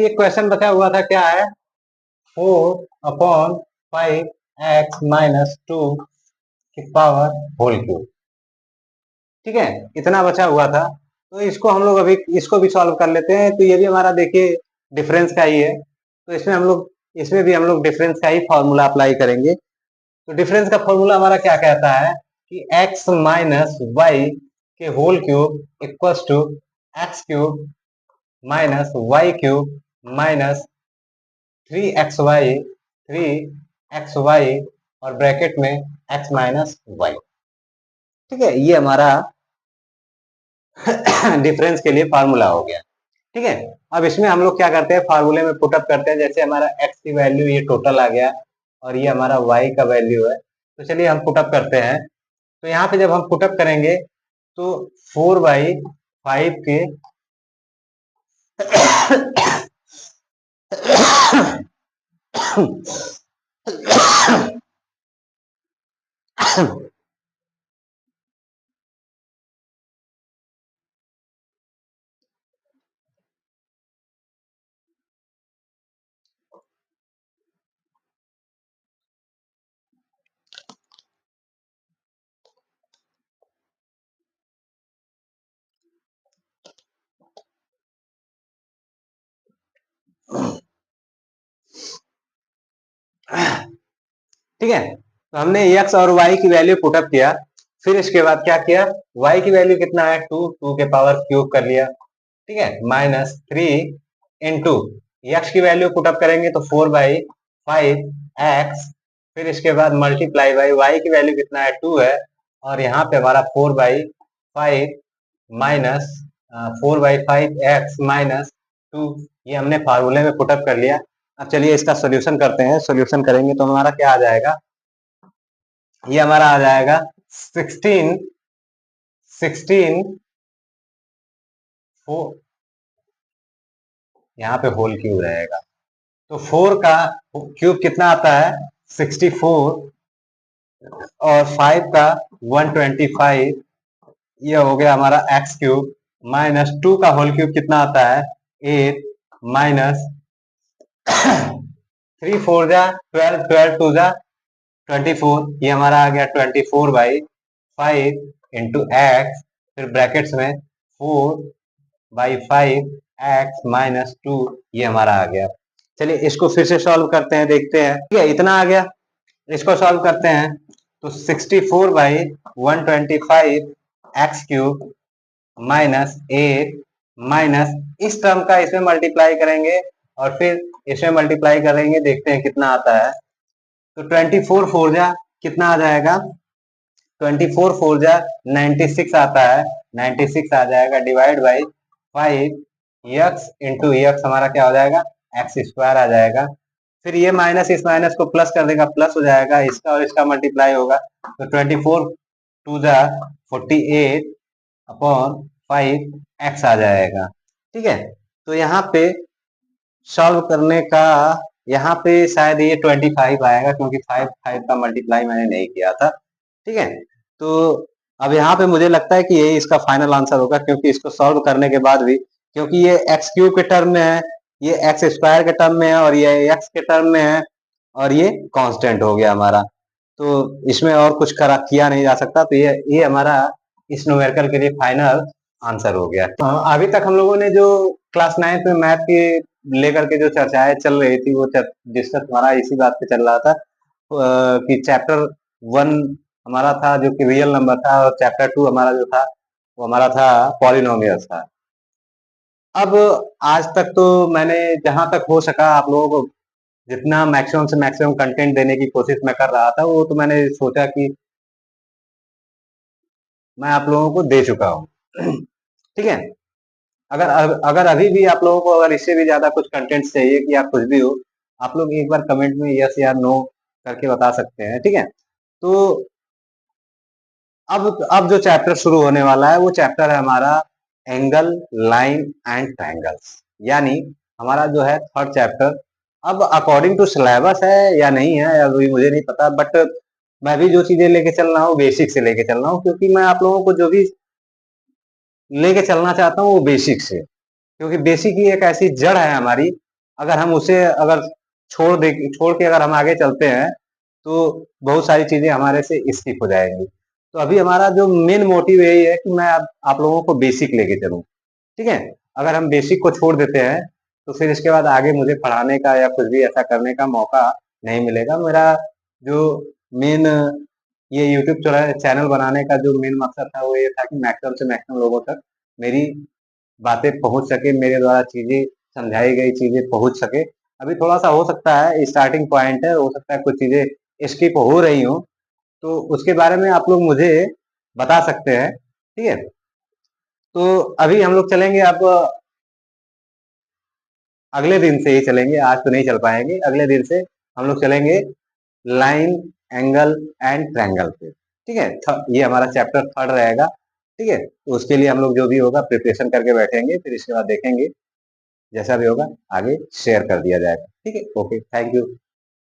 अभी एक क्वेश्चन बचा हुआ था, क्या है, 4/5x - 2 की पावर होल क्यूब। ठीक है, इतना बचा हुआ था, तो इसको हम लोग अभी इसको भी सॉल्व कर लेते हैं। तो ये भी हमारा देखिए डिफरेंस का ही है, तो इसमें भी हम लोग डिफरेंस का ही फॉर्मूला अप्लाई करेंगे। तो डिफरेंस का फॉर्मूला हमारा क्या कहता है कि x माइनस वाई के whole cube equals to x cube minus y cube minus 3xy और ब्रैकेट में x माइनस वाई। ठीक है, ये हमारा डिफरेंस के लिए फार्मूला हो गया। ठीक है, अब इसमें हम लोग क्या करते हैं, फार्मूले में पुटअप करते हैं। जैसे हमारा x की वैल्यू ये टोटल आ गया और ये हमारा y का वैल्यू है, तो चलिए हम पुटअप करते हैं। तो यहाँ पे जब हम पुटअप करेंगे तो 4/5 के ठीक है, तो हमने x और y की वैल्यू पुटअप किया। फिर इसके बाद क्या किया, y की वैल्यू कितना है, 2 के पावर क्यूब कर लिया। ठीक है, -3 इंटू x की वैल्यू पुटअप करेंगे तो 4/5x, फिर इसके बाद मल्टीप्लाई बाई y की वैल्यू कितना है, 2 है, और यहाँ पे हमारा 4/5 माइनस 4/5x माइनस 2, ये हमने फार्मूले में पुटअप कर लिया। अब चलिए इसका सॉल्यूशन करते हैं। सॉल्यूशन करेंगे तो हमारा क्या आ जाएगा, ये हमारा आ जाएगा 16 यहाँ पे होल क्यूब रहेगा, तो 4 का क्यूब कितना आता है, 64, और 5 का 125, ये हो गया हमारा एक्स क्यूब, माइनस 2 का होल क्यूब कितना आता है, 8, माइनस 3 4 जा 12, 12 2 जा 24, ये हमारा आ गया 24/5 इंटू एक्स, फिर ब्रैकेट्स में 4/5 एक्स माइनस 2, ये हमारा आ गया। चलिए इसको फिर से सॉल्व करते हैं, देखते हैं। ठीक है, इतना आ गया, इसको सॉल्व करते हैं तो 64/125 एक्स क्यूब माइनस 8 माइनस इस टर्म का इसमें मल्टीप्लाई करेंगे और फिर इसमें मल्टीप्लाई करेंगे, देखते हैं कितना आता है। तो 24 4 जा कितना आ जाएगा, 24 4 जा 96 आता है, 96 आ जाएगा, divide by 5 x into x हमारा क्या हो जाएगा, एक्स स्क्वायर आ जाएगा। फिर ये माइनस इस माइनस को प्लस कर देगा, प्लस हो जाएगा, इसका और इसका मल्टीप्लाई होगा, तो 24 2 जा 48 अपॉन 5 एक्स आ जाएगा। ठीक है, तो यहाँ पे सॉल्व करने का, यहाँ पे शायद ये 25 आएगा, क्योंकि 5 का मल्टीप्लाई मैंने नहीं किया था। ठीक है, तो अब यहाँ पे मुझे लगता है कि यही इसका फाइनल आंसर होगा, क्योंकि इसको सॉल्व करने के बाद भी, क्योंकि ये एक्स क्यूब के टर्म में है, ये एक्स स्क्वायर के टर्म में है, और ये एक्स के टर्म में है, और ये कांस्टेंट हो गया हमारा, तो इसमें और कुछ करा किया नहीं जा सकता। तो ये हमारा इस न्यूमेरिकल के लिए फाइनल आंसर हो गया। अभी तक हम लोगों ने जो क्लास 9th में मैथ के लेकर के जो चर्चाएं चल रही थी, वो डिस्कस हमारा इसी बात पे चल रहा था कि चैप्टर 1 हमारा था जो कि रियल नंबर था, और चैप्टर 2 हमारा जो था वो हमारा था पॉलिनोमियल्स था। अब आज तक तो मैंने जहां तक हो सका आप लोगों को जितना मैक्सिमम से मैक्सिमम कंटेंट देने की कोशिश मैं कर रहा था, वो तो मैंने सोचा कि मैं आप लोगों को दे चुका हूँ। ठीक है, अगर अगर अभी भी आप लोगों को अगर इससे भी ज्यादा कुछ कंटेंट चाहिए कि या कुछ भी हो, आप लोग एक बार कमेंट में यस या नो करके बता सकते हैं। ठीक है, तो अब जो चैप्टर शुरू होने वाला है वो चैप्टर है हमारा एंगल, लाइन एंड ट्रायंगल्स, यानी हमारा जो है थर्ड चैप्टर। अब अकॉर्डिंग टू सिलेबस है या नहीं है अभी मुझे नहीं पता, बट मैं भी जो चीजें लेके चल रहा हूँ बेसिक से लेके चल रहा हूँ, क्योंकि मैं आप लोगों को जो भी लेके चलना चाहता हूँ वो बेसिक से, क्योंकि बेसिक ही एक ऐसी जड़ है हमारी अगर हम उसे अगर छोड़ के अगर हम आगे चलते हैं तो बहुत सारी चीजें हमारे से स्किप हो जाएंगी। तो अभी हमारा जो मेन मोटिव यही है कि मैं आप लोगों को बेसिक लेके चलूं। ठीक है, अगर हम बेसिक को छोड़ देते हैं तो फिर इसके बाद आगे मुझे पढ़ाने का या कुछ भी ऐसा करने का मौका नहीं मिलेगा। मेरा जो मेन ये यूट्यूब चैनल बनाने का जो मेन मकसद था वो ये था कि मैक्सिमम से मैक्सिमम लोगों तक मेरी बातें पहुंच सके, मेरे द्वारा चीजें समझाई गई चीजें पहुंच सके। अभी थोड़ा सा हो सकता है स्टार्टिंग पॉइंट है, हो सकता है कुछ चीजें स्किप हो रही हो, तो उसके बारे में आप लोग मुझे बता सकते हैं। ठीक है, तो अभी हम लोग चलेंगे अब अगले दिन से ही चलेंगे, आज तो नहीं चल पाएंगे। अगले दिन से हम लोग चलेंगे लाइन, एंगल एंड ट्रायंगल पे। ठीक है, ये हमारा चैप्टर 3 रहेगा। ठीक है, तो उसके लिए हम लोग जो भी होगा प्रिपरेशन करके बैठेंगे, फिर इसके बाद देखेंगे जैसा भी होगा आगे शेयर कर दिया जाएगा। ठीक है, ओके, थैंक यू।